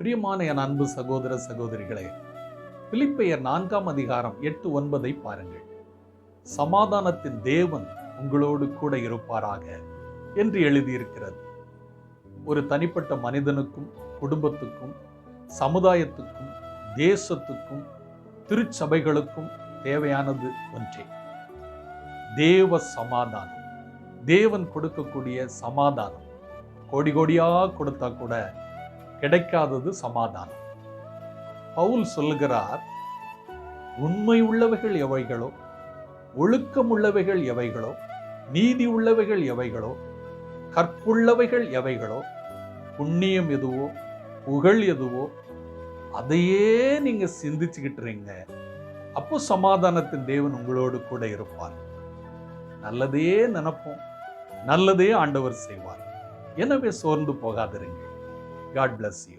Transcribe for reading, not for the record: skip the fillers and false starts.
பிரியமான என் அன்பு சகோதர சகோதரிகளே, பிலிப்பியர் 4ஆம் அதிகாரம் 8-9 பாருங்கள். சமாதானத்தின் தேவன் உங்களோடு கூட இருப்பாராக என்று எழுதியிருக்கிறது. ஒரு தனிப்பட்ட மனிதனுக்கும், குடும்பத்துக்கும், சமுதாயத்துக்கும், தேசத்துக்கும், திருச்சபைகளுக்கும் தேவையானது ஒன்றே, தேவ சமாதானம். தேவன் கொடுக்கக்கூடிய சமாதானம் கோடி கோடியா கொடுத்தா கூட கிடைக்காதது சமாதானம். பவுல் சொல்லுகிறார், உண்மை உள்ளவைகள் எவைகளோ, ஒழுக்கம் உள்ளவைகள் எவைகளோ, நீதி உள்ளவைகள் எவைகளோ, கற்புள்ளவைகள் எவைகளோ, புண்ணியம் எதுவோ, புகழ் எதுவோ, அதையே நீங்க சிந்திச்சுக்கிட்டுறீங்க. அப்போ சமாதானத்தின் தேவன் உங்களோடு கூட இருப்பார். நல்லதே நினைப்போம், நல்லதே ஆண்டவர் செய்வார். எனவே சோர்ந்து போகாதிருங்கள். God bless you.